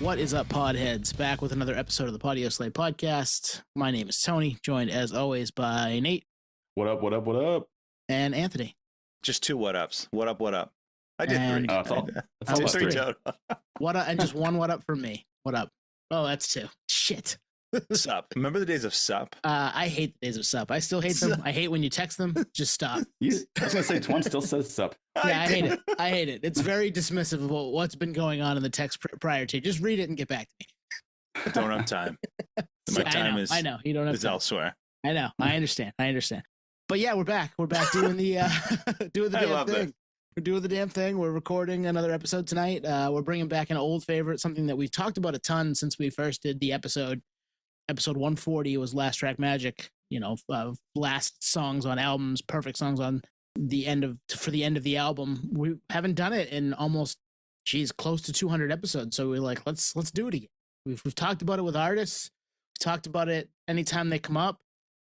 What is up, podheads? Back with another episode of the Podio Slay podcast. My name is Tony, joined as always by Nate. What up, what up, what up? And Anthony. Just two what ups. What up, what up? I did And, three. That's all Three three. total. What up, and just one what up from me. What up? Oh, that's two. Shit. Sup. Remember the days of sup? I hate the days of sup. I still hate them. I hate when you text them. Just stop. I was going to say, Twan still says sup. Yeah, I hate it. I hate it. It's very dismissive of what's been going on in the text prior to. Just read it and get back to me. I don't have time. My time I know. You don't have is time. elsewhere. I know. I understand. But yeah, we're back. We're back doing the doing the damn thing. This. We're doing the damn thing. We're recording another episode tonight. We're bringing back an old favorite, something that we've talked about a ton since we first did the episode. Episode 140 was Last Track Magic. You know, last songs on albums, perfect songs on the end of the album. We haven't done it in almost, close to 200 episodes. So we're like, let's do it again. We've talked about it with artists. We've talked about it anytime they come up,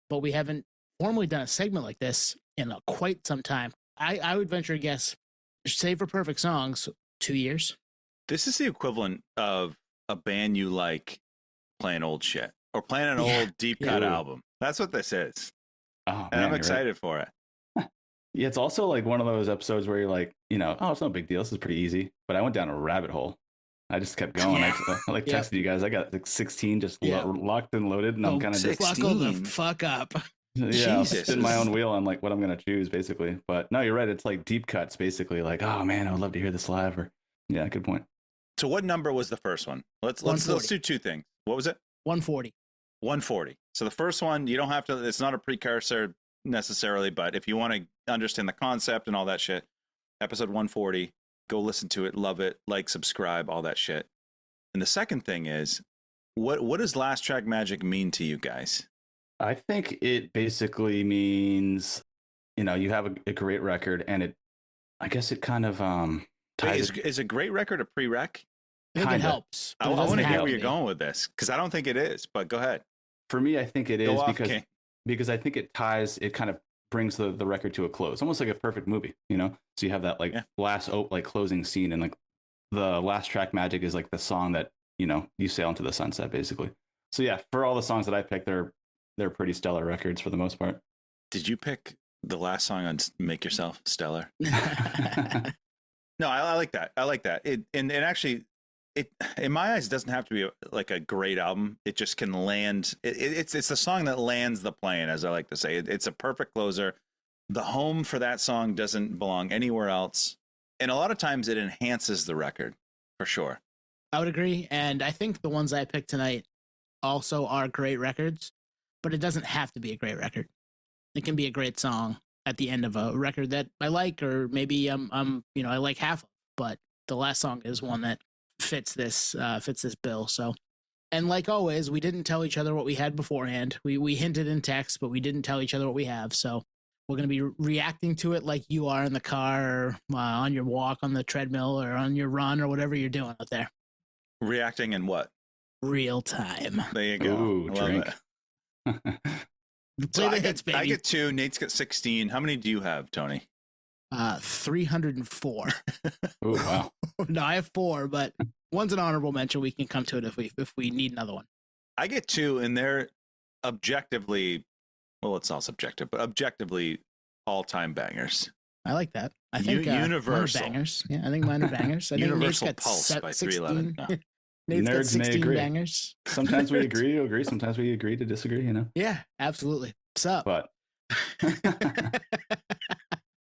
but we haven't formally done a segment like this in quite some time. I would venture a guess, say for perfect songs, 2 years. This is the equivalent of a band you like playing old shit or playing an old deep cut album. That's what this is. Oh, And man, I'm excited for it. Yeah, it's also like one of those episodes where you're like, oh, it's no big deal. This is pretty easy. But I went down a rabbit hole. I just kept going. I texted you guys. I got like 16 just locked and loaded, and I'm kind of just buckle the fuck up. I'm spin my own wheel on like what I'm gonna choose basically. But no, you're right. It's like deep cuts basically. Like, oh man, I would love to hear this live. Or yeah, good point. So what number was the first one? Let's do two things. What was it? 140. 140. So the first one, you don't have to, it's not a precursor necessarily, but if you want to understand the concept and all that shit, episode 140, go listen to it, love it, like, subscribe, all that shit. And the second thing is, what does Last Track Magic mean to you guys? I think it basically means, you have a great record, and I guess it kind of ties. Is a great record a prereq? I think it helps. I want to hear where you're going with this, because I don't think it is, but go ahead. For me, I think it is King. because I think it kind of brings the record to a close, almost like a perfect movie, So you have that last closing scene, and like the Last Track Magic is like the song that, you sail into the sunset basically. So yeah, for all the songs that I picked, they're pretty stellar records for the most part. Did you pick the last song on Make Yourself Stellar? No, I like that. I like that. And actually, it in my eyes, it doesn't have to be like a great album. It just can land. It's the song that lands the plane, as I like to say. It's a perfect closer. The home for that song doesn't belong anywhere else. And a lot of times it enhances the record, for sure. I would agree. And I think the ones I picked tonight also are great records, but it doesn't have to be a great record. It can be a great song at the end of a record that I like, or maybe I like half of, but the last song is one that fits this bill. So, and like always, we didn't tell each other what we had beforehand. We hinted in text, but we didn't tell each other what we have. So we're going to be reacting to it like you are in the car, or on your walk, on the treadmill, or on your run, or whatever you're doing out there. Reacting in what? Real time. There you go. Ooh, drink. Play the hits, baby. I get 2. Nate's got 16. How many do you have, Tony? 304. Oh wow. No, I have 4, but one's an honorable mention. We can come to it if we need another one. I get 2, and they're objectively, well, it's all subjective, but objectively all-time bangers. I like that. I think universal mine are bangers. Yeah, I think mine are bangers. I think Universal Nate's got Pulse by 16. 311. No. Nate's got Nerds may 16 agree. bangers. Sometimes we agree to agree. Sometimes we agree to disagree. Yeah, absolutely. What's up? But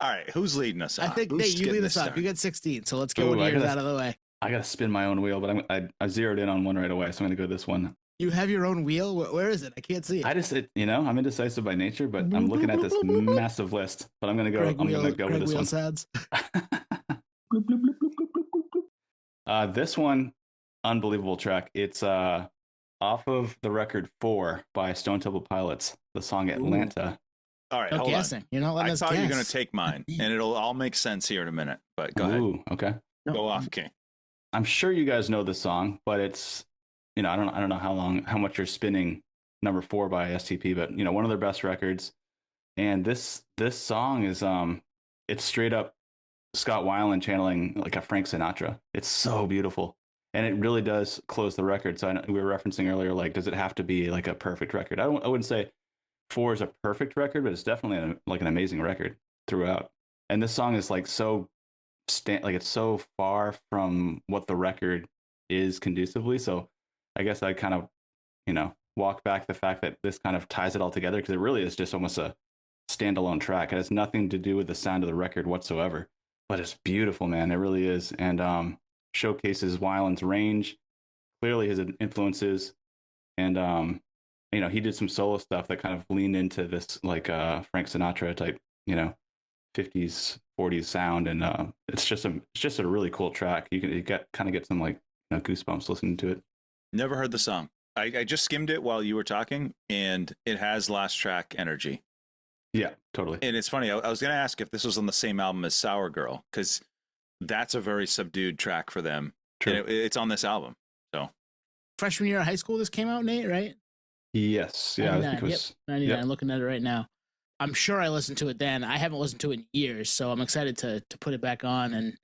All right, who's leading us off? I think Who's Nate, you getting lead this us up. started? You got 16, so let's get one of yours out of the way. I gotta spin my own wheel, but I zeroed in on one right away, so I'm gonna go this one. You have your own wheel? Where is it? I can't see it. I just, I'm indecisive by nature, but I'm looking at this massive list. But I'm gonna go. Gonna go with this one. Sounds. This one, unbelievable track. It's off of the record 4 by Stone Temple Pilots, the song Atlanta. All right, No hold guessing. on. You're not letting I us thought guess. you were going to take mine, and it'll all make sense here in a minute. But go ahead. Ooh, okay. Go off, King. I'm sure you guys know this song, but it's, I don't know how much you're spinning number 4 by STP, but one of their best records. And this song is it's straight up Scott Weiland channeling like a Frank Sinatra. It's so beautiful. and it really does close the record. So I know we were referencing earlier, like, does it have to be like a perfect record? I wouldn't say 4 is a perfect record, but it's definitely like an amazing record throughout. And this song is like so like it's so far from what the record is conducively. So I guess I kind of, walk back the fact that this kind of ties it all together, because it really is just almost a standalone track. It has nothing to do with the sound of the record whatsoever, but it's beautiful, man. It really is. And showcases Weiland's range, clearly his influences. And, he did some solo stuff that kind of leaned into this like Frank Sinatra type, 50s, 40s sound. And it's just a really cool track. You kind of get some like goosebumps listening to it. Never heard the song. I just skimmed it while you were talking, and it has last track energy. Yeah, totally. And it's funny. I was going to ask if this was on the same album as Sour Girl, because that's a very subdued track for them. True. And it's on this album. So freshman year of high school, this came out, Nate, right? Yes. Yeah. 99. I think it was, 99. Yep. Looking at it right now. I'm sure I listened to it then. I haven't listened to it in years, so I'm excited to put it back on. And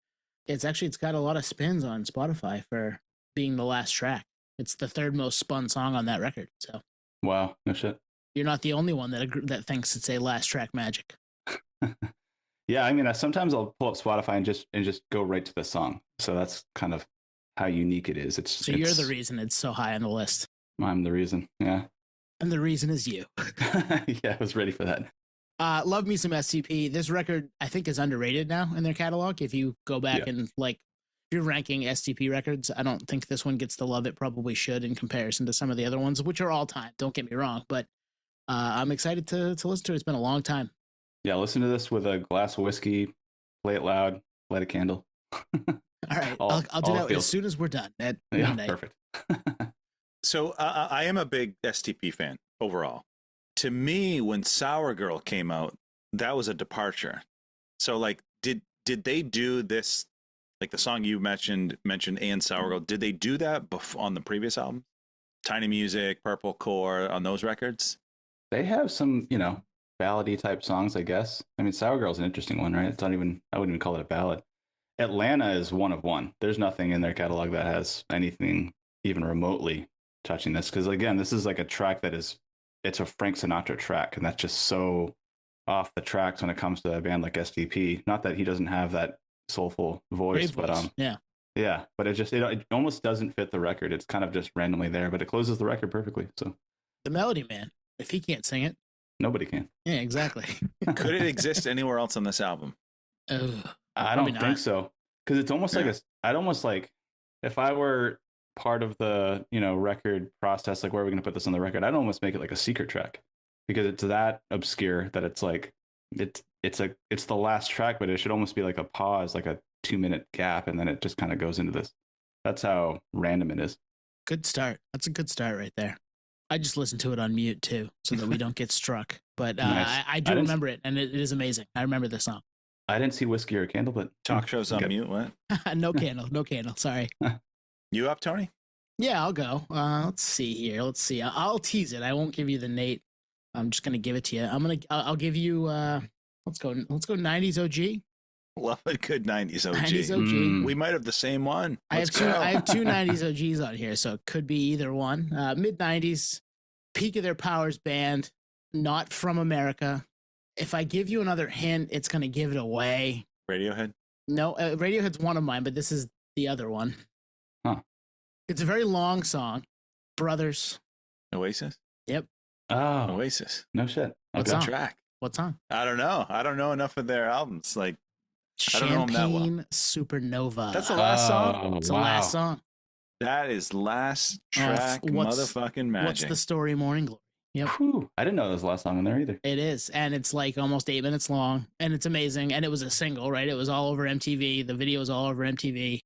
it's got a lot of spins on Spotify for being the last track. It's the third most spun song on that record. So wow, no shit. You're not the only one that thinks it's a last track magic. Yeah, I mean, sometimes I'll pull up Spotify and just go right to the song. So that's kind of how unique it is. You're the reason it's so high on the list. I'm the reason. Yeah. And the reason is you. Yeah, I was ready for that. Love me some SCP. This record, I think, is underrated now in their catalog. If you go back and like, if you're ranking STP records, I don't think this one gets the love it probably should in comparison to some of the other ones, which are all time. Don't get me wrong, but I'm excited to listen to it. It's been a long time. Yeah, listen to this with a glass of whiskey, play it loud, light a candle. All right, I'll do that as soon as we're done at midnight. Perfect. So I am a big STP fan overall. To me, when Sour Girl came out, that was a departure. So like, did they do this? Like the song you mentioned and Sour Girl, did they do that on the previous album? Tiny Music, Purple Core, on those records? They have some, ballady type songs, I guess. I mean, Sour Girl's an interesting one, right? It's not even, I wouldn't even call it a ballad. Atlanta is one of one. There's nothing in their catalog that has anything even remotely touching this. Because again, this is like a track it's a Frank Sinatra track, and that's just so off the tracks when it comes to a band like SDP. Not that he doesn't have that soulful voice, but yeah, but it almost doesn't fit the record. It's kind of just randomly there, but it closes the record perfectly. So the melody, man, if he can't sing it, nobody can. Yeah, exactly. Could it exist anywhere else on this album? I don't think so, because it's almost I'd almost like, if I were part of the record process, like where are we going to put this on the record, I'd almost make it like a secret track, because it's that obscure that it's like it's the last track, but it should almost be like a pause, like a 2-minute gap, and then it just kind of goes into this. That's how random it is. Good start. That's a good start right there. I just listened to it on mute too, so that we don't get struck. But nice. I do remember it, and it is amazing. I remember this song. I didn't see Whiskey or a Candle, but talk shows on mute. What? No candle. Sorry. You up, Tony? Yeah, I'll go. Let's see here. Let's see. I'll tease it. I won't give you the Nate. I'm just gonna give it to you. I'll give you. Let's go 90s OG. Love a good 90s OG. 90s OG. We might have the same one. I have two 90s OGs on here, so it could be either one. Mid 90s, peak of their powers band, not from America. If I give you another hint, it's gonna give it away. Radiohead? No, Radiohead's one of mine, but this is the other one. Huh. It's a very long song. Brothers. Oasis? Yep. Oh, Oasis. No shit. What song? Track? What song? I don't know enough of their albums. Like, Champagne I don't know them that well. Supernova. That's the last song? It's the last song. That is last track, motherfucking magic. What's the story, Morning Glory? Yep. Whew. I didn't know there was the last song in there either. It is, and it's like almost 8 minutes long, and it's amazing. And it was a single, right? It was all over MTV. The video was all over MTV.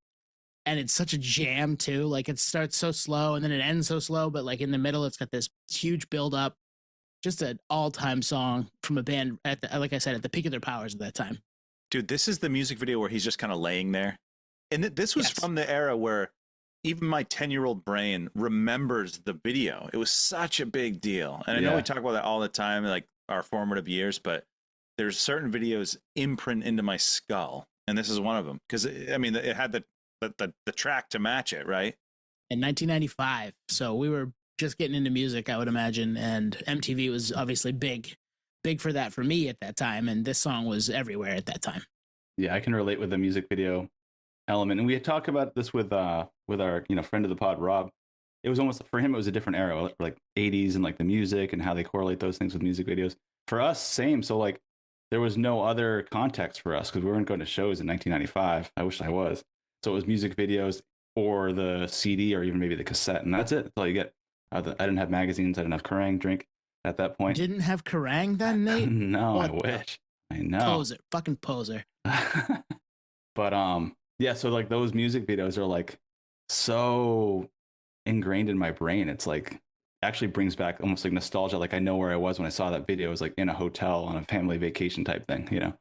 And it's such a jam too. Like it starts so slow and then it ends so slow, but like in the middle, it's got this huge build up. Just an all-time song from a band like I said, at the peak of their powers at that time. Dude, this is the music video where he's just kind of laying there. And this was from the era where even my 10-year-old brain remembers the video. It was such a big deal. And I know we talk about that all the time, like our formative years, but there's certain videos imprint into my skull. And this is one of them. Because, I mean, it had the the track to match it, right? In 1995. So we were just getting into music, I would imagine, and MTV was obviously big for that for me at that time, and this song was everywhere at that time. Yeah, I can relate with the music video element, and we had talked about this with our friend of the pod, Rob. It was almost, for him, it was a different era, like 80s and like the music and how they correlate those things with music videos. For us, same. So like there was no other context for us because we weren't going to shows in 1995. I wish I was. So it was music videos or the CD or even maybe the cassette, and that's it. That's all you get. I didn't have magazines. I didn't have Kerrang drink at that point. Didn't have Kerrang then, Nate? No, what I wish. I know. Poser, fucking poser. But yeah. So like those music videos are like so ingrained in my brain. It's like actually brings back almost like nostalgia. Like I know where I was when I saw that video. It was like in a hotel on a family vacation type thing, you know?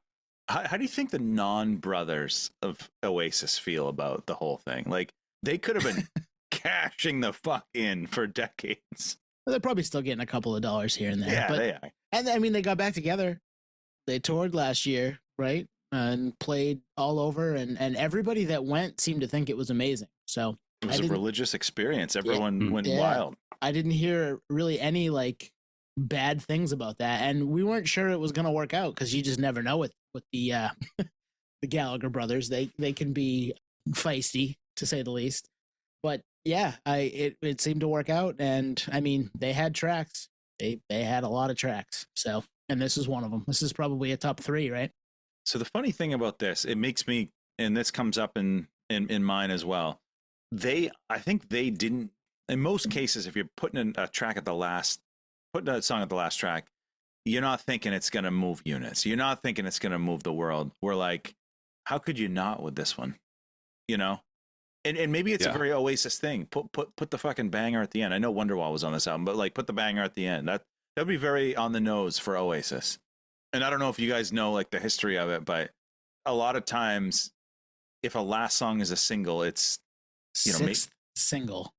How do you think the non-brothers of Oasis feel about the whole thing? Like they could have been cashing the fuck in for decades. Well, they're probably still getting a couple of dollars here and there. Yeah, but, they are. And I mean, they got back together. They toured last year, right? And played all over, and everybody that went seemed to think it was amazing. So it was a religious experience. Everyone went wild. I didn't hear really any like bad things about that, and we weren't sure it was going to work out because you just never know with the the Gallagher brothers. They can be feisty to say the least. But yeah, it seemed to work out, and I mean they had tracks. They had a lot of tracks. So, and this is one of them. This is probably a top 3, right? So the funny thing about this, it makes me, and this comes up in mine as well. I think they didn't. In most cases, if you're putting a song at the last track, you're not thinking it's going to move units. You're not thinking it's going to move the world. We're like, how could you not with this one? You know? And maybe it's a very Oasis thing. Put the fucking banger at the end. I know Wonderwall was on this album, but like put the banger at the end. That'd be very on the nose for Oasis. And I don't know if you guys know like the history of it, but a lot of times if a last song is a single, it's sixth single.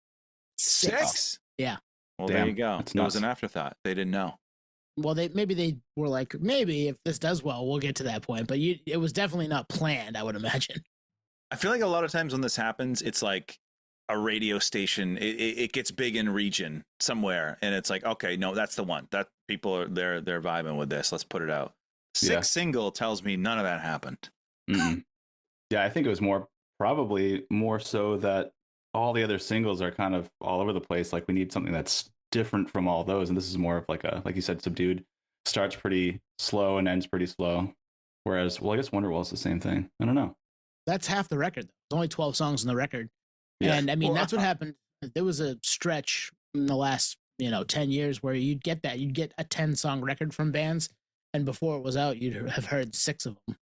Six? Yeah. Well, there you go. It was an afterthought. They didn't know. Well, maybe they were like, maybe if this does well, we'll get to that point. But it was definitely not planned, I would imagine. I feel like a lot of times when this happens, it's like a radio station. It gets big in region somewhere, and it's like, okay, no, that's the one. That people are they're vibing with this. Let's put it out. Sixth single tells me none of that happened. Mm-hmm. Yeah, I think it was probably more so that all the other singles are kind of all over the place. Like we need something that's different from all those, and this is more of like you said, subdued. Starts pretty slow and ends pretty slow. Whereas, well, I guess Wonderwall's the same thing. I don't know. That's half the record. There's only 12 songs in the record. Yeah. And I mean, that's what happened. There was a stretch in the last, 10 years where you'd get that. You'd get a 10-song record from bands. And before it was out, you'd have heard 6 of them.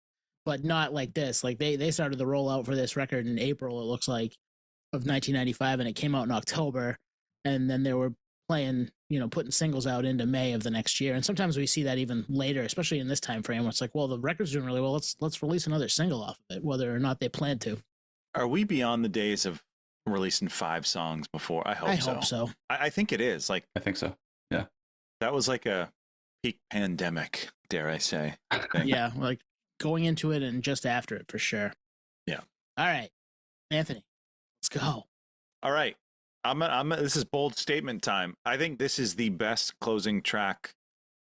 But not like this. Like they started the rollout for this record in April, it looks like, of 1995. And it came out in October. And then they were playing, putting singles out into May of the next year. And sometimes we see that even later, especially in this time frame, where it's like, well, the record's doing really well. Let's release another single off of it, whether or not they plan to. Are we beyond the days of releasing 5 songs before? I hope so. I think it is. Like I think so. Yeah. That was like a peak pandemic, dare I say. Yeah, like going into it and just after it for sure. Yeah. All right, Anthony, let's go. All right. This is bold statement time. I think this is the best closing track,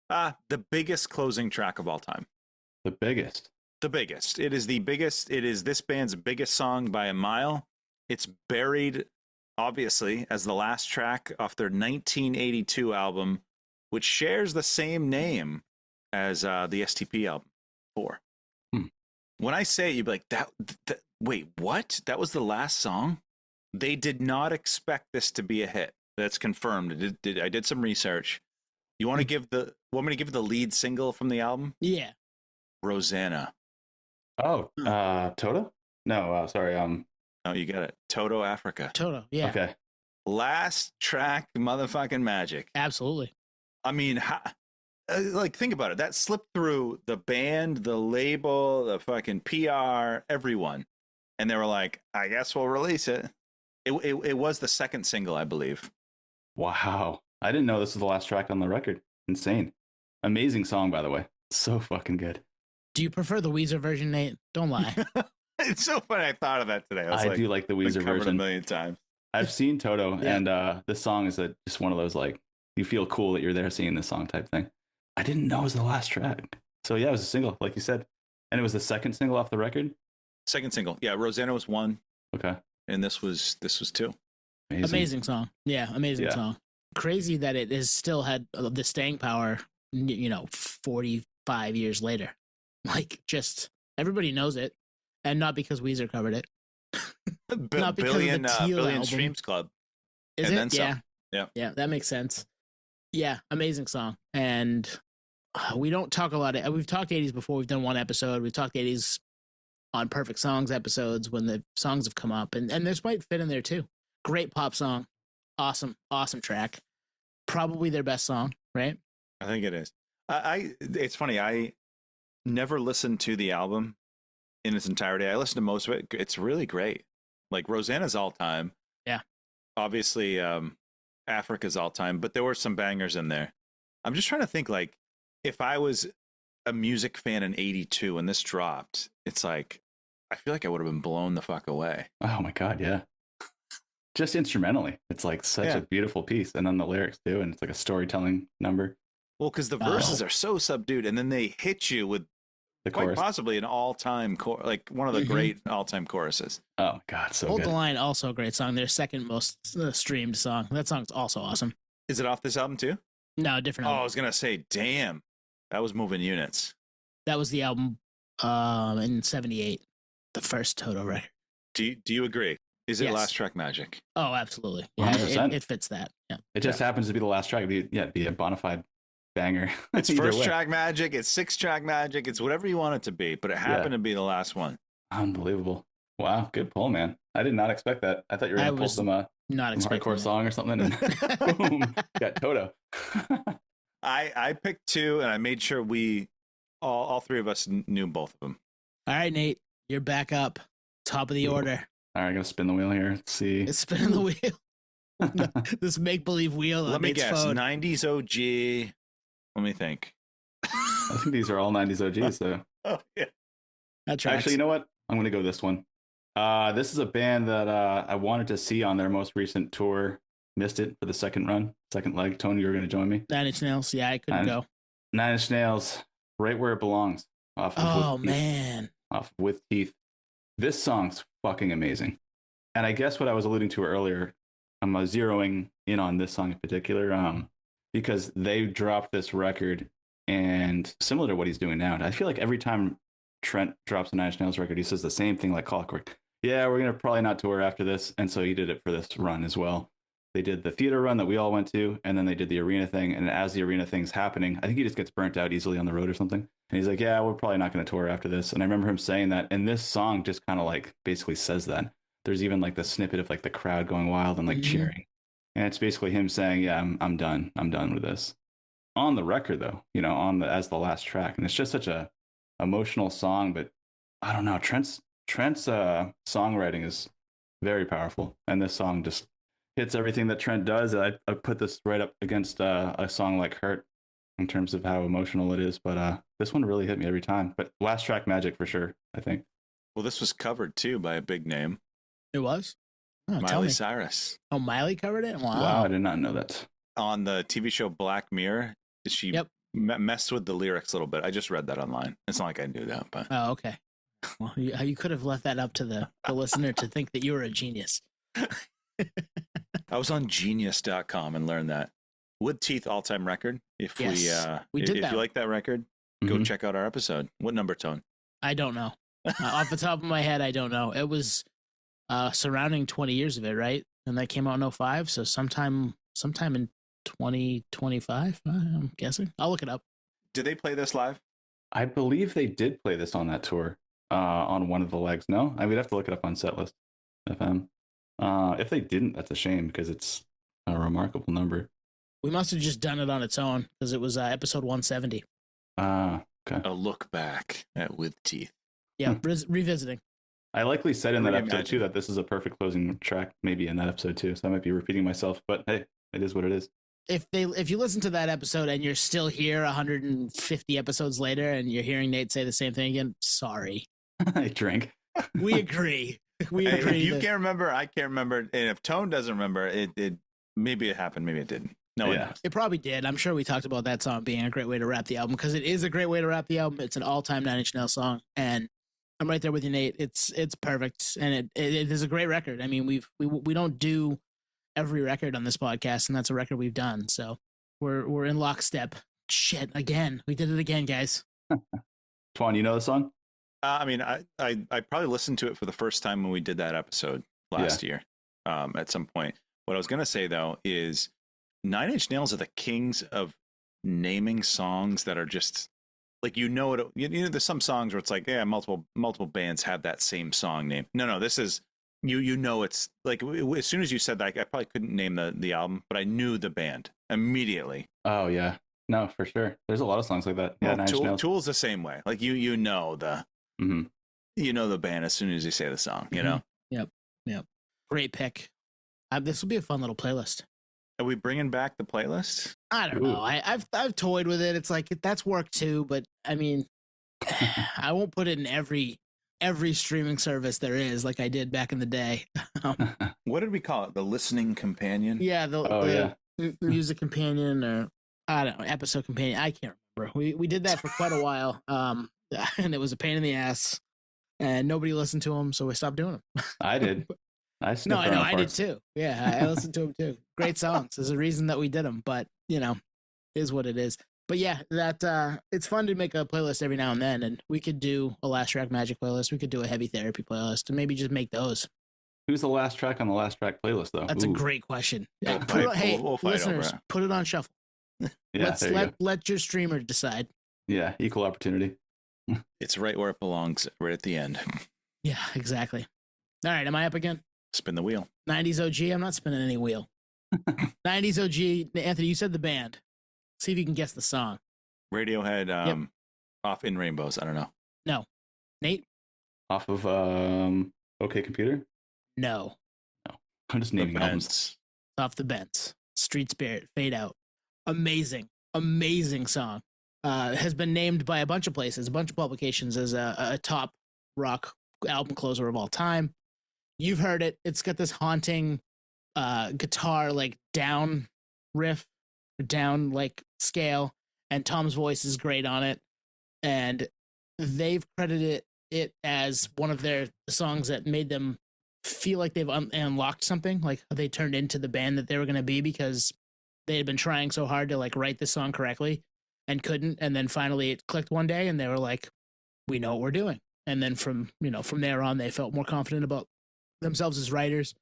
the biggest closing track of all time. The biggest. It is the biggest. It is this band's biggest song by a mile. It's buried, obviously, as the last track off their 1982 album, which shares the same name as the STP album, 4. When I say it, you'd be like, wait, what? That was the last song? They did not expect this to be a hit. That's confirmed. I did some research. You want me to give the lead single from the album? Yeah. Rosanna. Oh, Toto? No, sorry. No, you got it. Toto Africa. Toto, yeah. Okay. Last track, motherfucking magic. Absolutely. I mean, think about it. That slipped through the band, the label, the fucking PR, everyone. And they were like, I guess we'll release it. It was the second single, I believe. Wow. I didn't know this was the last track on the record. Insane. Amazing song, by the way. So fucking good. Do you prefer the Weezer version, Nate? Don't lie. It's so funny. I thought of that today. I do like the been Weezer covered version a million times. I've seen Toto, Yeah. and this song is just one of those like you feel cool that you're there singing this song type thing. I didn't know it was the last track, so yeah, it was a single, like you said, and it was the second single off the record. Second single, yeah. Rosanna was 1, Okay, and this was 2. Amazing song. Yeah, amazing song. Crazy that it has still had the staying power, 45 years later. Like, just everybody knows it, and not because Weezer covered it. Not because of the Teal billion album. streams club. Is And it? then some. Yeah, that makes sense. Yeah, amazing song. And we don't talk a lot. We've talked 80s before. We've done one episode. We've talked 80s on Perfect Songs episodes when the songs have come up, and this might fit in there too. Great pop song, awesome track, probably their best song, right? I think it is. It's funny. I never listened to the album in its entirety. I listened to most of it. It's really great. Like Rosanna's all time. Yeah. Obviously, Africa's all time, but there were some bangers in there. I'm just trying to think, like, if I was a music fan in '82 and this dropped, it's like I feel like I would have been blown the fuck away. Oh my god, yeah. Just instrumentally, it's like such a beautiful piece, and then the lyrics too, and it's like a storytelling number. Well, because the verses are so subdued, and then they hit you with The quite chorus. possibly an all-time like one of the great all-time choruses. Oh my god, so Hold good. the Line, also a great song. Their second most streamed song. That song's also awesome. Is it off this album too? No, different Oh, I album. was gonna say, damn, that was moving units. That was the album in '78, the first Toto record. Do you agree? Is it Yes. Last Track Magic? Oh, absolutely. Yeah, 100%. it fits that. Yeah. It just happens to be the last track. It'd be a bona fide banger. It's Either first way. track magic. It's 6-track magic. It's whatever you want it to be, but it happened to be the last one. Unbelievable. Wow, good pull, man. I did not expect that. I thought you were I going to pull was some Not hardcore expecting that. song or something, and boom, got Toto. I picked 2, and I made sure we all 3 of us knew both of them. All right, Nate, you're back up, top of the order. All right, I'm going to spin the wheel here. Let's see. It's spinning the wheel. This make believe wheel. Let on me Nate's guess. phone. 90s OG. Let me think. I think these are all 90s OGs. So Oh yeah. That tracks. actually, you know what? I'm going to go this one. This is a band that I wanted to see on their most recent tour. Missed it for the second leg. Tony, you were going to join me. 9 Inch Nails. Yeah, I couldn't go. 9 Inch Nails, right where it belongs. Off of Oh With Teeth. man. Off of With Teeth. This song's fucking amazing. And I guess what I was alluding to earlier, I'm zeroing in on this song in particular, because they dropped this record, and similar to what he's doing now. And I feel like every time Trent drops a 9 Inch Nails record, he says the same thing like clockwork. Yeah, we're going to probably not tour after this. And so he did it for this run as well. They did the theater run that we all went to, and then they did the arena thing. And as the arena thing's happening, I think he just gets burnt out easily on the road or something. And he's like, yeah, we're probably not going to tour after this. And I remember him saying that. And this song just kind of like basically says that. There's even like the snippet of like the crowd going wild and like cheering. And it's basically him saying, yeah, I'm done. I'm done with this. On the record though, as the last track. And it's just such a emotional song, but I don't know. Trent's songwriting is very powerful. And this song just hits everything that Trent does. I put this right up against a song like Hurt in terms of how emotional it is. But this one really hit me every time. But Last Track Magic for sure, I think. Well, this was covered too by a big name, It was? Oh, tell Miley me. Cyrus. Oh, Miley covered it? Wow. Wow, I did not know that. On the TV show Black Mirror, she messed with the lyrics a little bit. I just read that online. It's not like I knew that, but Oh, okay. Well, you could have left that up to the listener to think that you were a genius. I was on genius.com and learned that. With Teeth all-time record. If Yes, we did if that. you like that record, go Mhm. check out our episode. What number, Tone? I don't know. Off the top of my head, I don't know. It was surrounding 20 years of it, right? And that came out in 2005, so sometime in 2025, I'm guessing. I'll look it up. Did they play this live? I believe they did play this on that tour, on one of the legs. No, I would have to look it up on Setlist FM. If they didn't, that's a shame because it's a remarkable number. We must have just done it on its own because it was episode 170. Okay. A look back at With Teeth. Yeah, revisiting. I likely said in that episode too Reimagine. that this is a perfect closing track, maybe in that episode too. So I might be repeating myself, but hey, it is what it is. If you listen to that episode and you're still here 150 episodes later and you're hearing Nate say the same thing again, sorry. I drank. We agree. We Hey, agree. if you can't remember, I can't remember. And if Tone doesn't remember, it maybe it happened, maybe it didn't. No one knows. It probably did. I'm sure we talked about that song being a great way to wrap the album because it is a great way to wrap the album. It's an all-time Nine Inch Nails song, and I'm right there with you, Nate. It's perfect, and it is a great record. I mean, we don't do every record on this podcast, and that's a record we've done. So we're in lockstep. Shit, again, we did it again, guys. Twan, you know the song? I mean, I probably listened to it for the first time when we did that episode last year. At some point, what I was gonna say though is Nine Inch Nails are the kings of naming songs that are just like you know it. You know, there's some songs where it's like, yeah, multiple bands have that same song name. No, this is you know it's like as soon as you said that, I probably couldn't name the album, but I knew the band immediately. Oh yeah, no, for sure. There's a lot of songs like that. Yeah, well, Tool's the same way. Like you know the you know the band as soon as you say the song. You know. Yep. Great pick. This will be a fun little playlist. Are we bringing back the playlist? I don't know. I've toyed with it. It's like that's work too, but I mean, I won't put it in every streaming service there is like I did back in the day. What did we call it? The listening companion? Yeah, the music companion or I don't know, episode companion. I can't remember. We did that for quite a while, and it was a pain in the ass, and nobody listened to them, so we stopped doing them. I did. I know. I did too. Yeah, I listened to them too. Great songs. There's a reason that we did them, but you know, is what it is. But yeah, that it's fun to make a playlist every now and then, and we could do a Last Track Magic playlist. We could do a Heavy Therapy playlist, and maybe just make those. Who's the last track on the Last Track playlist, though? That's a great question. We'll fight listeners, put it on shuffle. Yeah, let your streamer decide. Yeah, equal opportunity. It's right where it belongs, right at the end. Yeah, exactly. All right, am I up again? Spin the wheel. 90s OG. I'm not spinning any wheel. 90s OG. Anthony, you said the band. See if you can guess the song. Radiohead. Off In Rainbows. I don't know. No. Nate. Off of OK Computer. No. I'm just naming albums. Off the Bents. Street Spirit. Fade Out. Amazing song. Has been named by a bunch of places, a bunch of publications as a top rock album closer of all time. You've heard it. It's got this haunting guitar like down riff, down like scale, and Tom's voice is great on it. And they've credited it as one of their songs that made them feel like they've unlocked something, like they turned into the band that they were going to be because they had been trying so hard to like write the song correctly and couldn't. And then finally it clicked one day and they were like, we know what we're doing. And then from there on, they felt more confident about themselves as writers,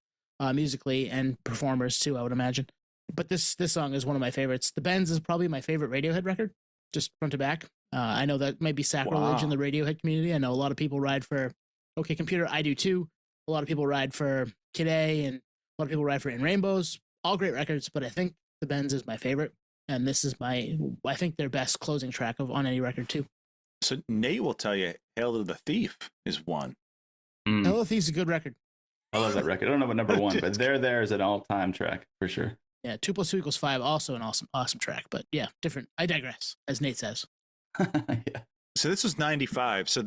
musically and performers too, I would imagine. But this song is one of my favorites. The Bends is probably my favorite Radiohead record, just front to back. I know that might be sacrilege in the Radiohead community. I know a lot of people ride for OK Computer. I do too. A lot of people ride for Kid A, and a lot of people ride for In Rainbows. All great records, but I think The Bends is my favorite. And this is I think their best closing track on any record too. So Nate will tell you Hail to the Thief is one. Hail to the Thief is a good record. I love that record. I don't know about number one, but there is an all-time track for sure. Yeah, 2 + 2 = 5, also an awesome track. But yeah, different. I digress, as Nate says. Yeah. So this was 95. So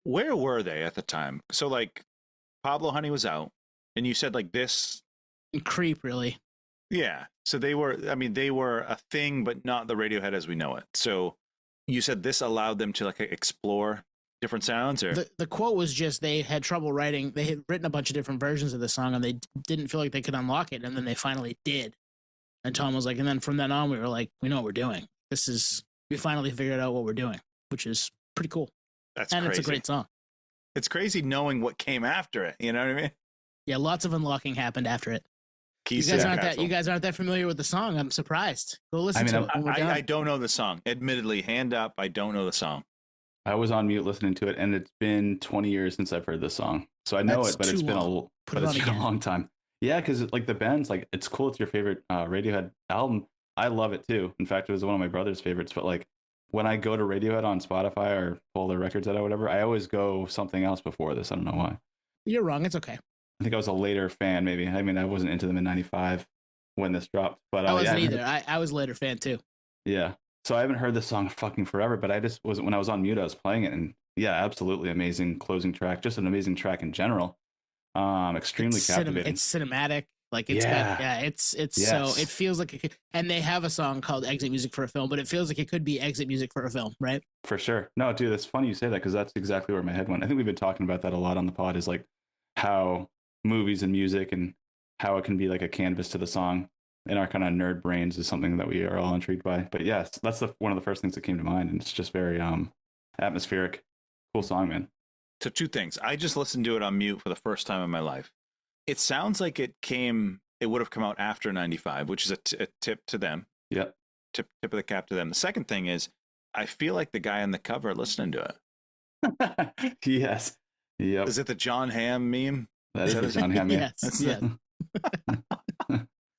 where were they at the time? So like Pablo Honey was out, and you said like this. Creep, really. Yeah. So they were a thing, but not the Radiohead as we know it. So you said this allowed them to like explore different sounds, or the quote was just they had trouble writing. They had written a bunch of different versions of the song, and they didn't feel like they could unlock it, and then they finally did. And Tom was like, and then from then on, we were like, we know what we're doing. We finally figured out what we're doing, which is pretty cool. That's and crazy. It's a great song. It's crazy knowing what came after it. You know what I mean? Yeah, lots of unlocking happened after it. You guys aren't that familiar with the song. I'm surprised. Go listen to it. I don't know the song. Admittedly, hand up, I don't know the song. I was on mute listening to it, and it's been 20 years since I've heard this song. So I know it, but it's been a long time. Yeah, because like the Bends, like it's cool. It's your favorite Radiohead album. I love it too. In fact, it was one of my brother's favorites. But like when I go to Radiohead on Spotify or pull their records out or whatever, I always go something else before this. I don't know why. You're wrong. It's okay. I think I was a later fan, maybe. I mean, I wasn't into them in '95 when this dropped, but I wasn't either. I was a later fan too. Yeah. So I haven't heard this song fucking forever, but I just wasn't, when I was on mute, I was playing it, and Yeah, absolutely amazing closing track. Just an amazing track in general. Extremely captivating. It's cinematic. Like it's Yeah. got it's Yes. so it feels like it could, and they have a song called exit music for a film, but it feels like it could be exit music for a film, right? For sure. No, dude, it's funny you say that because that's exactly where my head went. I think we've been talking about that a lot on the pod, is like how movies and music and how it can be like a canvas to the song in our kind of nerd brains is something that we are all intrigued by. But yes, that's one of the first things that came to mind, and it's just very atmospheric. Cool song, man. So 2 things. I just listened to it on mute for the first time in my life. It sounds like it would have come out after 95, which is a tip to them. Yep. Tip of the cap to them. The second thing is, I feel like the guy on the cover listening to it. Yes. Yep. Is it the John Hamm meme? That is the John Hamm meme. Yes. Yes.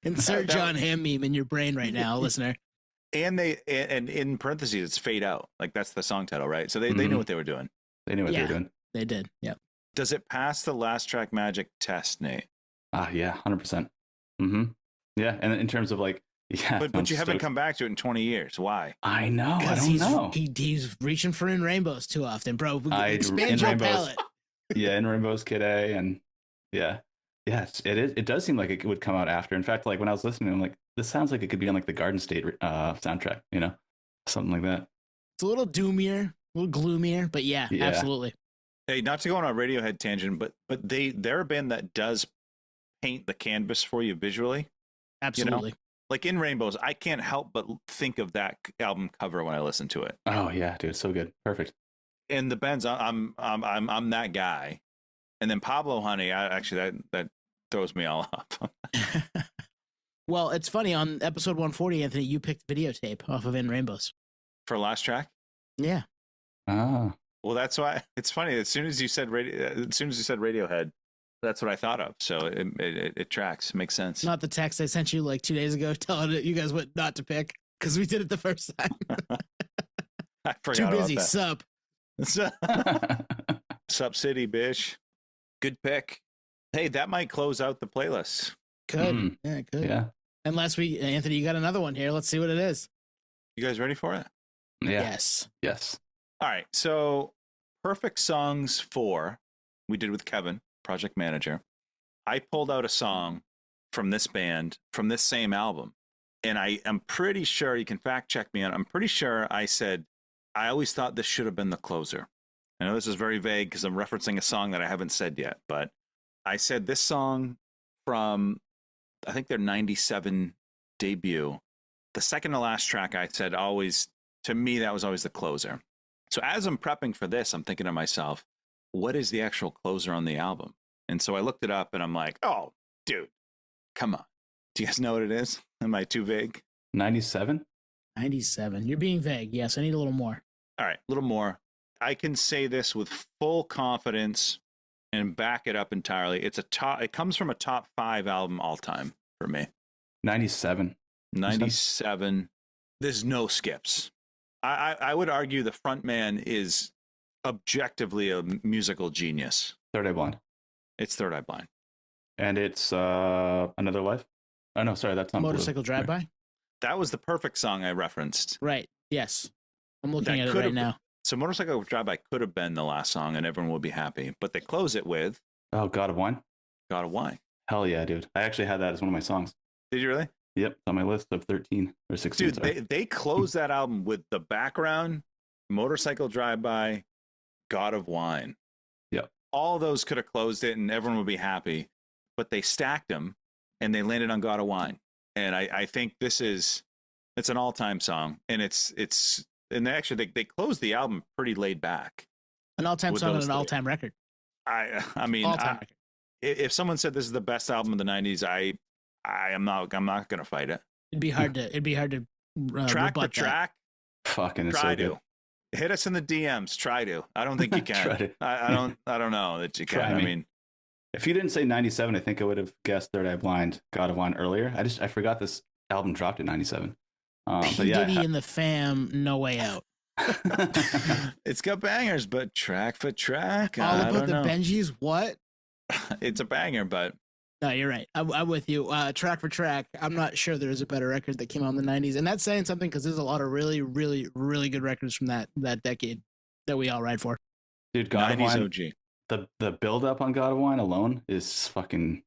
Insert John Hamm meme in your brain right now, listener. And in parentheses, it's Fade Out. Like that's the song title, right? So they knew what they were doing. They knew what they were doing. They did. Yep. Does it pass the Last Track Magic test, Nate? Yeah, 100%. Yeah, and in terms of like, yeah, but you haven't come back to it in 20 years. Why? I know. I don't know. He's reaching for In Rainbows too often, bro. Expand your palette. Yeah, In Rainbows Kid A, and yes, it is. It does seem like it would come out after. In fact, like when I was listening, I'm like, this sounds like it could be on like the Garden State soundtrack, something like that. It's a little doomier, a little gloomier, but yeah, absolutely. Hey, not to go on a Radiohead tangent, but they're a band that does paint the canvas for you visually. Absolutely. Like In Rainbows, I can't help but think of that album cover when I listen to it. Oh yeah, dude, so good, perfect. And the Benz, I'm that guy. And then Pablo Honey, that throws me all off. Well, it's funny, on episode 140, Anthony, you picked videotape off of In Rainbows For Last Track? Yeah. Ah. Well, that's why it's funny. As soon as you said Radiohead, that's what I thought of. So it tracks. It makes sense. Not the text I sent you like 2 days ago telling you guys what not to pick because we did it the first time. I forgot Too busy. About that. Sup City, bish. Good pick. Hey, that might close out the playlist. Could. Yeah, it could. Yeah. Anthony, you got another one here. Let's see what it is. You guys ready for it? Yeah. Yes. All right. So Perfect Songs 4, we did with Kevin, project manager. I pulled out a song from this band, from this same album. And I am pretty sure, you can fact check me on, I'm pretty sure I said, I always thought this should have been the closer. I know this is very vague because I'm referencing a song that I haven't said yet, but I said this song from, I think their 97 debut, the second to last track, I said always, to me, that was always the closer. So as I'm prepping for this, I'm thinking to myself, what is the actual closer on the album? And so I looked it up and I'm like, oh, dude, come on. Do you guys know what it is? Am I too vague? 97? 97. You're being vague. Yes, I need a little more. All right, a little more. I can say this with full confidence and back it up entirely. It comes from a top 5 album all time for me. 97. 97. There's no skips. I would argue the front man is objectively a musical genius. Third Eye Blind. It's Third Eye Blind. And it's Another Life? Oh, no, sorry, that's Motorcycle Drive-By? Right. That was the perfect song I referenced. Right, yes. I'm looking at it right now. So Motorcycle Drive-By could have been the last song and everyone would be happy. But they close it with... Oh, God of Wine? God of Wine. Hell yeah, dude. I actually had that as one of my songs. Did you really? Yep, on my list of 13 or 16. Dude, they closed that album with the background, Motorcycle Drive-By, God of Wine. Yep. All those could have closed it and everyone would be happy. But they stacked them and they landed on God of Wine. And I think it's an all-time song. And and actually they closed the album pretty laid back. An all-time song and an all-time record. I mean, record. If someone said this is the best album of the 90s, I'm not going to fight it. It'd be hard to track for track. Fucking try so good. To hit us in the DMs. Try to. I don't think you can. I don't know that you can. I mean, if you didn't say 97, I think I would have guessed Third Eye Blind, God of Wine earlier. I forgot this album dropped in 97. P. Diddy and the Fam, No Way Out. It's got bangers, but track for track, All About the Benjis. What? It's a banger, but no, you're right. I'm with you. Track for track, I'm not sure there's a better record that came out in the 90s, and that's saying something because there's a lot of really, really, really good records from that decade that we all ride for. Dude, God of 90s Wine, OG. the build up on God of Wine alone is fucking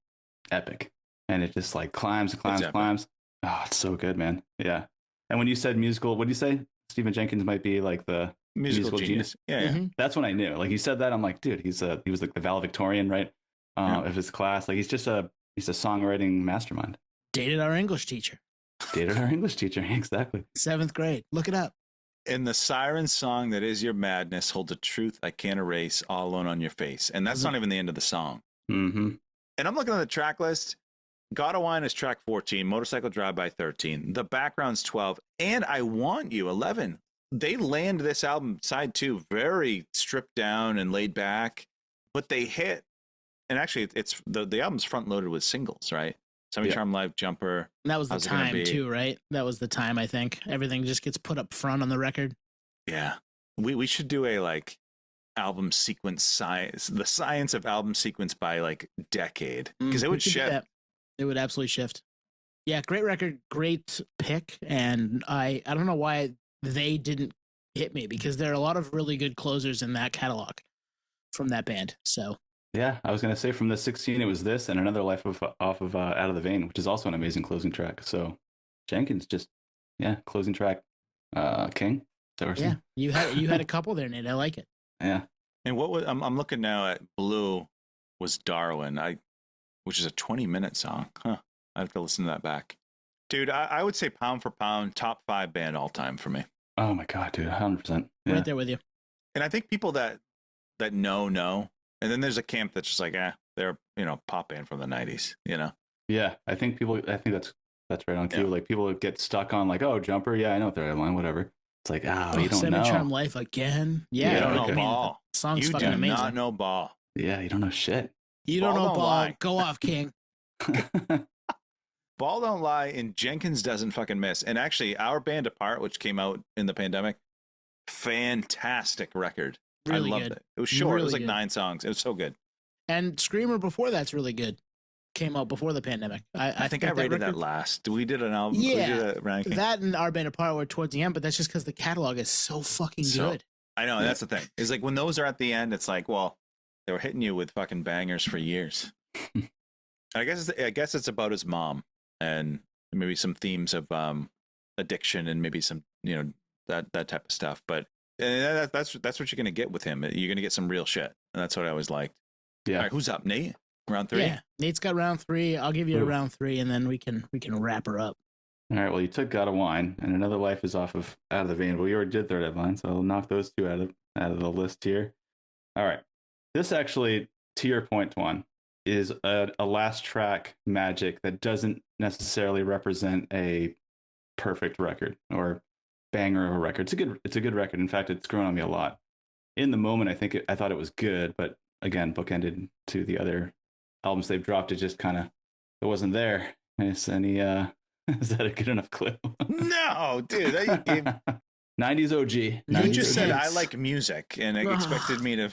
epic. And it just like climbs and climbs and climbs. Oh, it's so good, man. Yeah. And when you said musical, what did you say? Stephen Jenkins might be like the musical genius. Yeah, yeah. That's when I knew. Like you said that, I'm like, dude, he was like the valedictorian, right? Of his class. Like he's a songwriting mastermind. Dated our English teacher. Exactly. 7th grade. Look it up. And the siren song that is your madness holds a truth I can't erase, all alone on your face. And that's not even the end of the song. Mm-hmm. And I'm looking at the track list. God of Wine is track 14, Motorcycle Drive by 13, The Background's 12, and I Want You 11. They land this album side 2 very stripped down and laid back, but they hit. And actually, it's the album's front loaded with singles, right? Semi Charm Live, Jumper. And that was the time too, right? That was the time, I think. Everything just gets put up front on the record. Yeah. We should do a like album sequence science, the science of album sequence by like decade. Because it would shift. It would absolutely shift. Yeah, great record, great pick. And I don't know why they didn't hit me, because there are a lot of really good closers in that catalog from that band. So yeah, I was gonna say from the 16, it was this and Another Life off of Out of the Vein, which is also an amazing closing track. So Jenkins just closing track king. Yeah, you had a couple there, Nate. I like it. Yeah. And what was I'm looking now at Blue was Darwin, which is a 20-minute song. Huh. I have to listen to that back. Dude, I would say pound for pound, top 5 band all time for me. Oh my God, dude, 100%. Yeah. Right there with you. And I think people that know. And then there's a camp that's just like, they're, pop band from the 90s, Yeah, I think that's right on cue. Yeah. Like people get stuck on like, oh, Jumper, yeah, I know Third Line, whatever. It's like, you don't know. Semi-Charm Life again. Yeah, you don't know ball. The song's fucking amazing. You do not know ball. Yeah, you don't know shit. You don't know ball. Lie. Go off, King. Ball don't lie, and Jenkins doesn't fucking miss. And actually, Our Band Apart, which came out in the pandemic, fantastic record. Really I loved it. It was short. Really it was like 9 songs. It was so good. And Screamer before that's really good. Came out before the pandemic. I think I rated that last. We did an album. Yeah, we did a ranking. That and Our Band Apart were towards the end, but that's just because the catalog is so fucking good. I know, that's the thing. It's like when those are at the end, it's like, well, they were hitting you with fucking bangers for years. I guess it's about his mom and maybe some themes of addiction and maybe some that type of stuff. But that's what you're gonna get with him. You're gonna get some real shit, and that's what I always liked. Yeah. All right, who's up, Nate? Round 3. Yeah, Nate's got round 3. I'll give you a round 3, and then we can wrap her up. All right. Well, you took God of Wine, and Another Life is off of Out of the Vein. But we already did Third Line, so I'll knock those 2 out of the list here. All right. This actually, to your point, Twan, is a last track magic that doesn't necessarily represent a perfect record or banger of a record. It's a good record. In fact, it's grown on me a lot. In the moment, I thought it was good, but again, bookended to the other albums they've dropped, it just kind of it wasn't there. Is that a good enough clue? No, dude. 90s OG. You just said I like music and expected me to.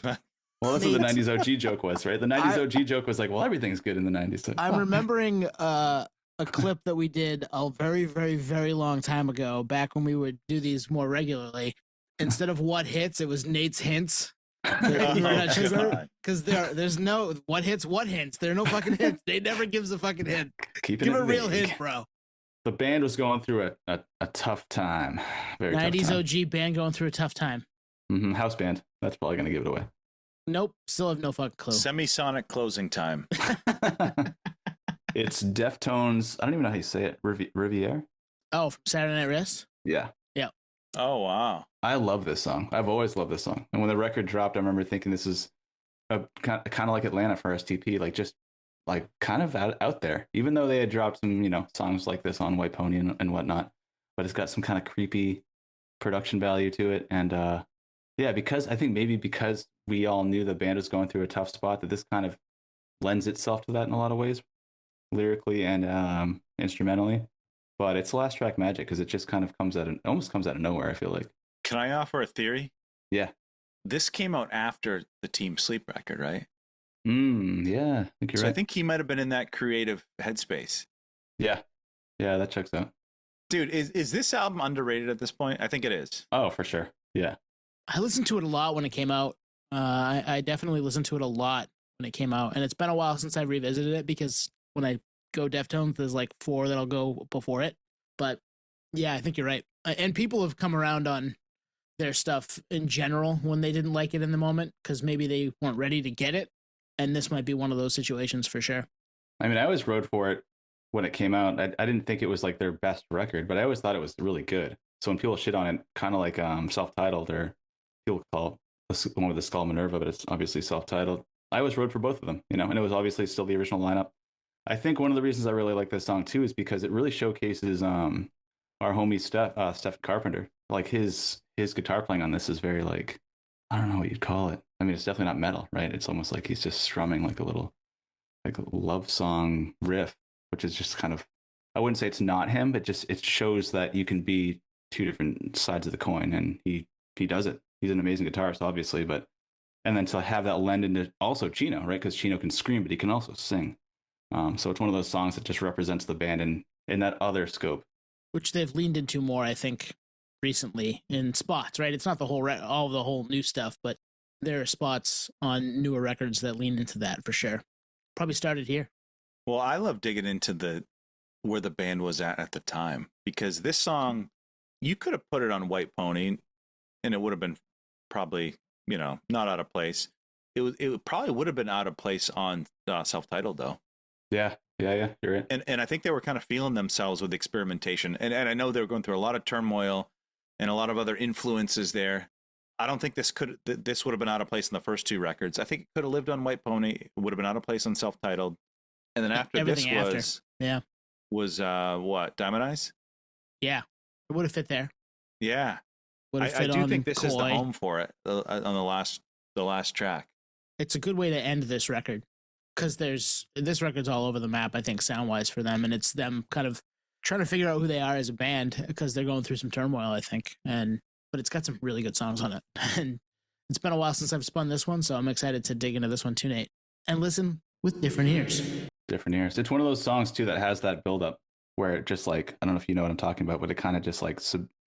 Well, that's what the 90s OG joke was, right? The 90s OG joke was like, well, everything's good in the 90s. So. I'm remembering a clip that we did a very, very, very long time ago, back when we would do these more regularly. Instead of what hits, it was Nate's hints. Because there's no what hits, what hints. There are no fucking hints. They never gives a fucking hint. Give a real hint, bro. The band was going through a tough time. Very 90s tough time. OG band going through a tough time. Mm-hmm. House band. That's probably going to give it away. Nope. Still have no fucking clue. Semisonic closing time. It's Deftones. I don't even know how you say it. Riviere? Oh, from Saturday Night Wrist? Yeah. Yeah. Oh, wow. I love this song. I've always loved this song. And when the record dropped, I remember thinking this is kind of like Atlanta for STP, like just like kind of out there, even though they had dropped some, songs like this on White Pony and whatnot, but it's got some kind of creepy production value to it. And because we all knew the band was going through a tough spot, that this kind of lends itself to that in a lot of ways, lyrically and instrumentally. But it's last track magic because it just kind of almost comes out of nowhere, I feel like. Can I offer a theory? Yeah. This came out after the Team Sleep record, right? Yeah. I think he might have been in that creative headspace. Yeah. Yeah, that checks out. Dude, is this album underrated at this point? I think it is. Oh, for sure. Yeah. I listened to it a lot when it came out. I definitely listened to it a lot when it came out, and it's been a while since I revisited it because when I go Deftones, there's like 4 that'll go before it. But yeah, I think you're right. And people have come around on their stuff in general when they didn't like it in the moment because maybe they weren't ready to get it. And this might be one of those situations for sure. I mean, I always rode for it when it came out. I didn't think it was like their best record, but I always thought it was really good. So when people shit on it, kind of like self-titled, or people call one with the Skull Minerva, but it's obviously self-titled. I always rode for both of them, you know, and it was obviously still the original lineup. I think one of the reasons I really like this song too is because it really showcases our homie Steph Carpenter. Like his guitar playing on this is very like, I don't know what you'd call it. I mean, it's definitely not metal, right? It's almost like he's just strumming like a little like a love song riff, which is just kind of, I wouldn't say it's not him, but just it shows that you can be two different sides of the coin, and he does it. He's an amazing guitarist, obviously, but and then to have that lend into also Chino, right? Because Chino can scream, but he can also sing. So it's one of those songs that just represents the band in that other scope, which they've leaned into more, I think, recently in spots. Right? It's not the whole all of the whole new stuff, but there are spots on newer records that lean into that for sure. Probably started here. Well, I love digging into where the band was at the time, because this song, you could have put it on White Pony and it would have been probably, you know, not out of place. It probably would have been out of place on self-titled though. Yeah, you're right. And I think they were kind of feeling themselves with experimentation. And I know they were going through a lot of turmoil and a lot of other influences there. I don't think this would have been out of place in the first 2 records. I think it could have lived on White Pony. It would have been out of place on self-titled. And then after Everything this was what, Diamond Eyes? Yeah, it would have fit there. Yeah, I do think this is the home for it on the last track. It's a good way to end this record because this record's all over the map, I think, sound wise for them, and it's them kind of trying to figure out who they are as a band because they're going through some turmoil, I think, but it's got some really good songs on it, and it's been a while since I've spun this one, so I'm excited to dig into this one too, Nate, and listen with different ears. Different ears. It's one of those songs too that has that build up where it just like, I don't know if you know what I'm talking about, but it kind of just like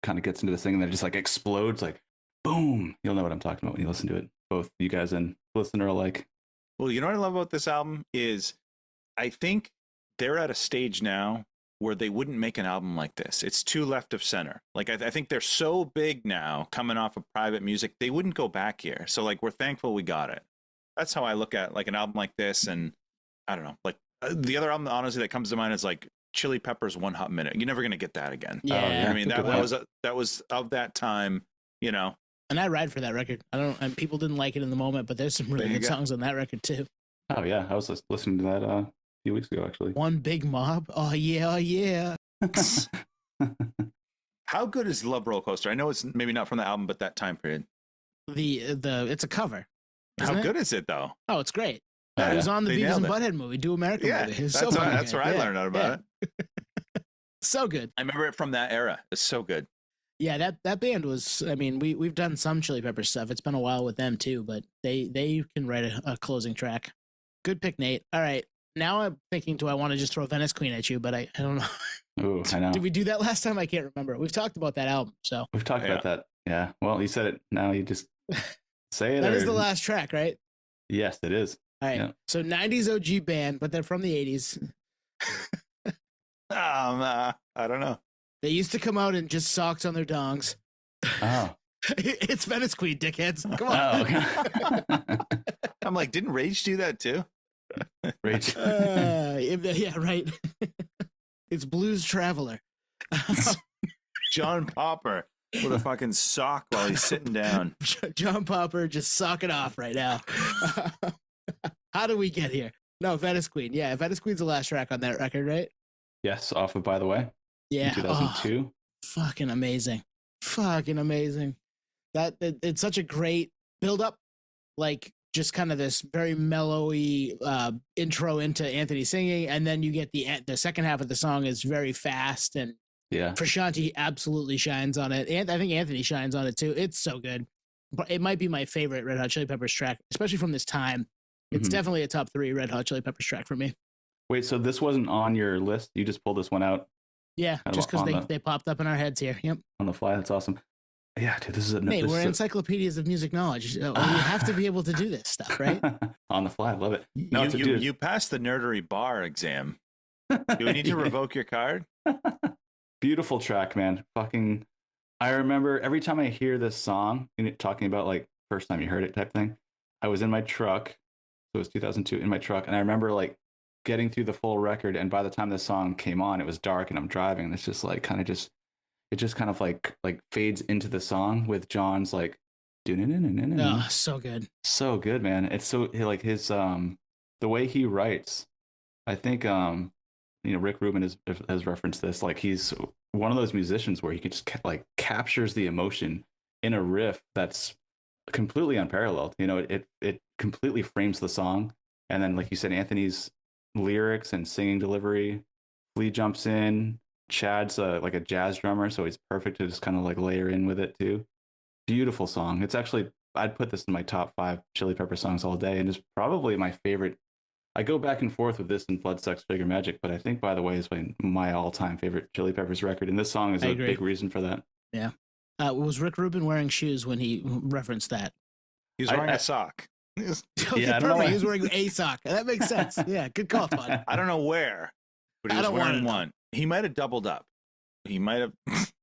kind of gets into this thing and then it just like explodes, like boom. You'll know what I'm talking about when you listen to it. Both you guys and listener alike. Well, you know what I love about this album is I think they're at a stage now where they wouldn't make an album like this. It's too left of center. Like I think they're so big now coming off of Private Music, they wouldn't go back here. So like we're thankful we got it. That's how I look at like an album like this. And I don't know, like the other album honestly that comes to mind is like Chili Peppers' One Hot Minute. You're never going to get that again. Yeah. I mean, that was of that time, you know. And I ride for that record. And people didn't like it in the moment, but there's some really good songs on that record too. Oh yeah, I was listening to that a few weeks ago actually. One Big Mob. Oh yeah. How good is Love Roller Coaster? I know it's maybe not from the album, but that time period. It's a cover. How good is it though? Oh, it's great. It was on the Beavis and Butthead movie, Do America movie. That's where I learned out about it. So good. I remember it from that era. It's so good. Yeah, that band was. I mean, we've done some Chili Peppers stuff. It's been a while with them too, but they can write a closing track. Good pick, Nate. All right, now I'm thinking, do I want to just throw Venice Queen at you? But I don't know. Ooh, I know. Did we do that last time? I can't remember. We've talked about that album, so we've talked about that. Yeah. Well, you said it. Now you just say it. That is the last track, right? Yes, it is. All right. Yeah. So 90s OG band, but they're from the 80s. I don't know. They used to come out in just socks on their dongs. Oh. It's Venice Queen, dickheads. Come on. Oh, okay. I'm like, didn't Rage do that too? Rage. Yeah, right. It's Blues Traveler. John Popper with a fucking sock while he's sitting down. John Popper just sock it off right now. How do we get here? No, Venice Queen. Yeah, Venice Queen's the last track on that record, right? Yes, off of By the Way. Yeah. 2002. Fucking amazing. That it's such a great build up, like just kind of this very mellowy intro into Anthony singing, and then you get the second half of the song is very fast, and Frusciante absolutely shines on it, and I think Anthony shines on it too. It's so good. But it might be my favorite Red Hot Chili Peppers track, especially from this time. It's definitely a top 3 Red Hot Chili Peppers track for me. Wait, so this wasn't on your list? You just pulled this one out? Yeah, just because they popped up in our heads here. Yep. On the fly. That's awesome. Yeah, dude, this is a Hey, this we're is encyclopedias of music knowledge. You have to be able to do this stuff, right? on the fly. I love it. No, You passed the nerdery bar exam. Do we need to revoke your card? Beautiful track, man. Fucking, I remember every time I hear this song and it talking about like first time you heard it type thing. I was in my truck, so it was 2002 in my truck, and I remember like getting through the full record, and by the time this song came on, it was dark, and I'm driving, and it's just like kind of just it just kind of like fades into the song with John's like, Oh, so good, so good, man. It's so like his the way he writes. I think Rick Rubin has referenced this. Like he's one of those musicians where he can just like captures the emotion in a riff that's completely unparalleled. It completely frames the song. And then, like you said, Anthony's lyrics and singing delivery. Flea jumps in. Chad's like a jazz drummer, so he's perfect to just kind of like layer in with it too. Beautiful song. It's actually, I'd put this in my top 5 Chili Pepper songs all day, and it's probably my favorite. I go back and forth with this and Blood, Sex, Figure, Magic, but I think, by the way, is my all-time favorite Chili Peppers record, and this song is a big reason for that. Yeah. Was Rick Rubin wearing shoes when he referenced that? He was wearing a sock. Okay, yeah, perfect. He was wearing a sock. That makes sense. Yeah, good call, Todd. I don't know where, but he was wearing one. He might have doubled up. He might have.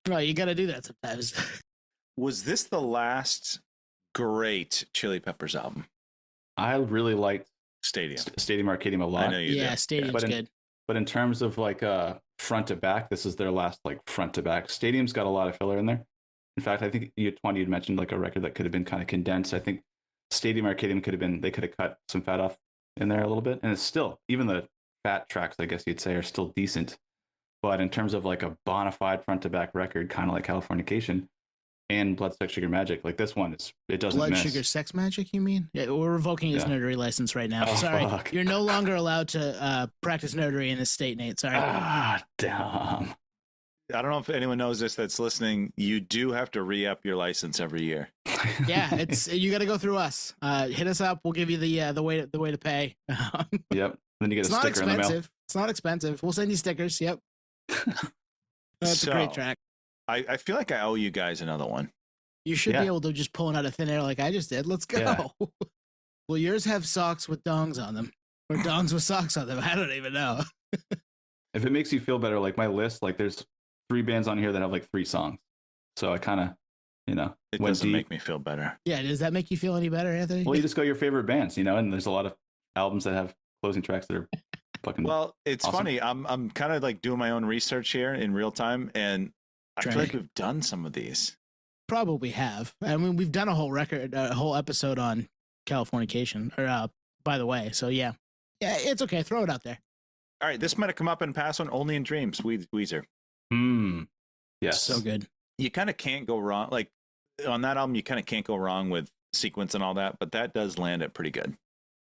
Well, you got to do that sometimes. Was this the last great Chili Peppers album? I really liked Stadium Arcadium a lot. I know you yeah, did. Stadium's good. But in terms of like front to back, this is their last like front to back. Stadium's got a lot of filler in there. In fact, I think you'd mentioned like a record that could have been kind of condensed. I think Stadium Arcadium they could have cut some fat off in there a little bit. And it's still, even the fat tracks, I guess you'd say, are still decent. But in terms of like a bona fide front to back record, kind of like Californication and Blood, Sex, Sugar, Magic, like this one, it doesn't Blood, miss. Sugar, Sex, Magic, you mean? Yeah, we're revoking his nerdery license right now. Oh, sorry. fuck. You're no longer allowed to practice nerdery in this state, Nate. Sorry. Ah, damn. I don't know if anyone knows this that's listening. You do have to re-up your license every year. Yeah, you got to go through us. Hit us up. We'll give you the way to pay. Yep. Then you get a sticker in the mail. It's not expensive. We'll send you stickers. Yep. That's a great track. I feel like I owe you guys another one. You should be able to just pull it out of thin air like I just did. Let's go. Yeah. Well, yours have socks with dongs on them, or dongs with socks on them. I don't even know. If it makes you feel better, like my list, like there's 3 bands on here that have like 3 songs. So I kind of, it doesn't make me feel better. Yeah, does that make you feel any better, Anthony? Well, you just go your favorite bands, and there's a lot of albums that have closing tracks that are fucking. Well, it's awesome. Funny. I'm kind of like doing my own research here in real time, and I feel like we've done some of these. Probably have. I mean, we've done a whole episode on Californication, or by the way. So yeah, it's okay. Throw it out there. All right, this might have come up in past one. Only in Dreams, Weezer. Yes, so good. You kind of can't go wrong. Like on that album, you kind of can't go wrong with sequence and all that, but that does land it pretty good.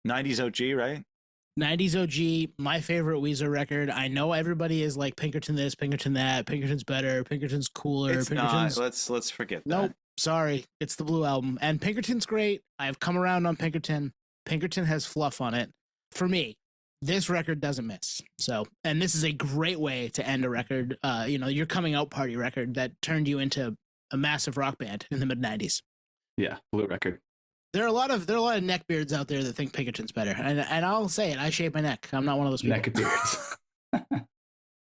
90s OG, right? 90s OG, my favorite Weezer record. I know everybody is like Pinkerton this, Pinkerton that, Pinkerton's better, Pinkerton's cooler. It's Pinkerton's... not. Let's forget that. Nope. Sorry. It's the Blue Album. And Pinkerton's great. I've come around on Pinkerton. Pinkerton has fluff on it. For me, this record doesn't miss. So, and this is a great way to end a record, your coming out party record that turned you into a massive rock band in the mid 90s. Yeah, Blue record. There are a lot of neckbeards out there that think Pinkerton's better, and I'll say it. I shave my neck. I'm not one of those people. Neckbeards.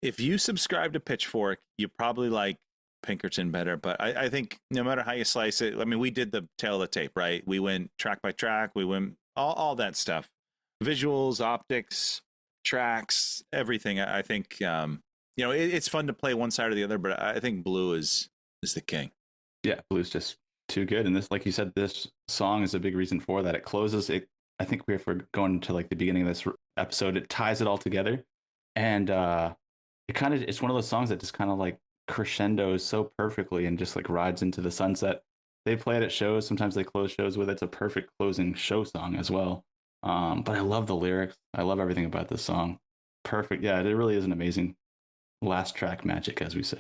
If you subscribe to Pitchfork, you probably like Pinkerton better. But I think no matter how you slice it, I mean, we did the tail of the tape, right? We went track by track. We went all that stuff, visuals, optics, tracks, everything. I think it's fun to play one side or the other, but I think Blue is the king. Yeah, Blue's just too good, and this, like you said, this song is a big reason for that. It closes it. I think if we're going to like the beginning of this episode, it ties it all together, and it's one of those songs that just kind of like crescendos so perfectly and just like rides into the sunset. They play it at shows. Sometimes they close shows with it. It's a perfect closing show song as well. But I love the lyrics. I love everything about this song. Perfect. Yeah, it really is an amazing last track magic, as we say.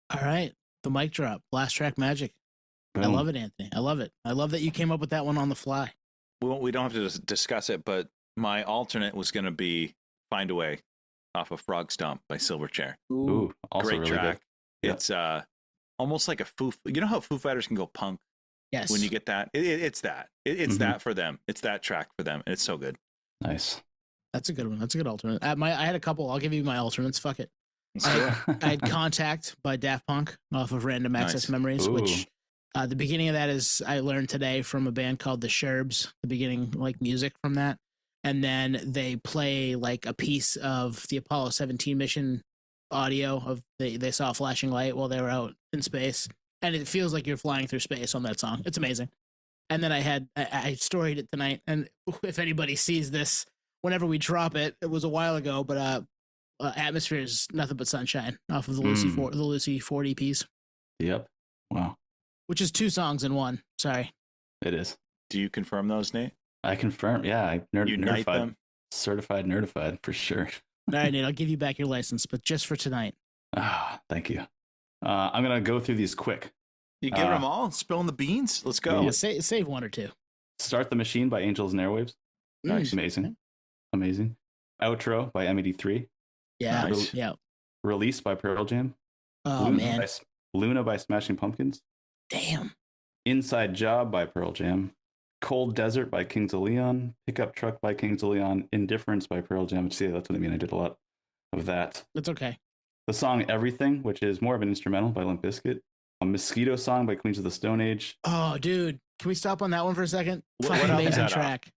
All right, the mic drop. Last track magic. Boom. I love it, Anthony. I love it. I love that you came up with that one on the fly. We don't have to discuss it, but my alternate was going to be Find a Way off of Frog Stomp by Silverchair. Ooh, also great really track. Good. It's almost like a Foo. You know how Foo Fighters can go punk Yes. when you get that? It's that. It's that for them. It's that track for them. And it's so good. Nice. That's a good one. That's a good alternate. I had a couple. I'll give you my alternates. Fuck it. Let's do it. I had Contact by Daft Punk off of Random Access Memories, Ooh. which the beginning of that is I learned today from a band called the Sherbs, the beginning like music from that. And then they play like a piece of the Apollo 17 mission audio of they saw a flashing light while they were out in space. And it feels like you're flying through space on that song. It's amazing. And then I storied it tonight. And if anybody sees this, whenever we drop it, it was a while ago, but Atmosphere is Nothing But Sunshine off of the Lucy 40 piece. Yep. Wow. Which is 2 songs in one. Sorry. It is. Do you confirm those, Nate? I confirm. Yeah. I Unite nerdified. them. Certified nerdified for sure. All right, Nate, I'll give you back your license, but just for tonight. Thank you. I'm going to go through these quick. You give them all? Spilling the beans? Let's go. Yeah, save one or two. Start the Machine by Angels and Airwaves. Nice. Amazing. Amazing. Outro by MED3. Yeah. Nice. Yeah. Release by Pearl Jam. Oh, man. Luna by Smashing Pumpkins. Damn. Inside Job by Pearl Jam. Cold Desert by Kings of Leon. Pickup Truck by Kings of Leon. Indifference by Pearl Jam. See, that's what I mean. I did a lot of that. That's okay. The song Everything, which is more of an instrumental by Limp Bizkit. A Mosquito Song by Queens of the Stone Age. Oh, dude. Can we stop on that one for a second? What Fucking album is amazing that track.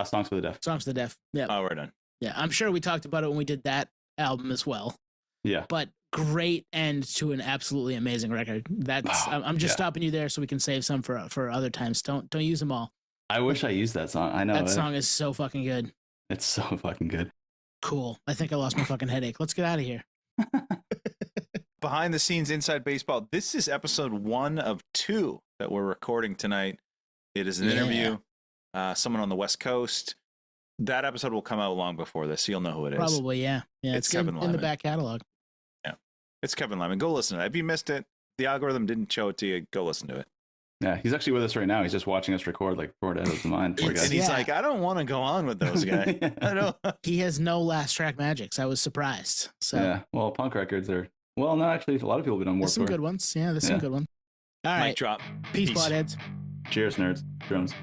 Songs for the Deaf. Songs for the Deaf. Yeah. Oh, we're done. Yeah. I'm sure we talked about it when we did that album as well. Yeah. But great end to an absolutely amazing record. That's I'm just stopping you there so we can save some for other times. Don't use them all. I wish I used that song. I know. That song is so fucking good. It's so fucking good. Cool. I think I lost my fucking headache. Let's get out of here. Behind the scenes inside baseball. This is episode 1 of 2 that we're recording tonight. It is an interview. Someone on the West Coast. That episode will come out long before this, so you'll know who it is. Probably, yeah. Yeah, It's Kevin in the Lyman. back catalog. Yeah. It's Kevin Lyman. Go listen to it. If you missed it, the algorithm didn't show it to you, go listen to it. Yeah, he's actually with us right now. He's just watching us record like 4 days of mine. Poor guy. And he's like, I don't want to go on with those guys. I don't. He has no last track magics. I was surprised. So Yeah, well, punk records are, well, no, actually, a lot of people have been on there's some Warped Tour. good ones. Yeah, there's some good ones. All Mic right. drop. Peace, potheads. Cheers, nerds. Drums.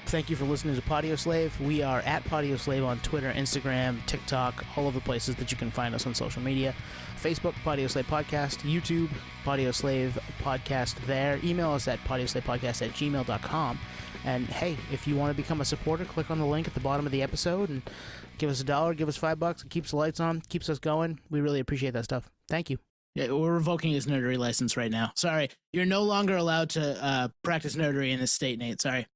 Thank you for listening to Podio Slave. We are at Podio Slave on Twitter, Instagram, TikTok, all of the places that you can find us on social media. Facebook, Podio Slave Podcast. YouTube, Podio Slave Podcast there. Email us at podioslavepodcast@gmail.com. And hey, if you want to become a supporter, click on the link at the bottom of the episode and give us $1, give us $5. It keeps the lights on, keeps us going. We really appreciate that stuff. Thank you. Yeah, we're revoking his nerdery license right now. Sorry. You're no longer allowed to practice nerdery in this state, Nate. Sorry.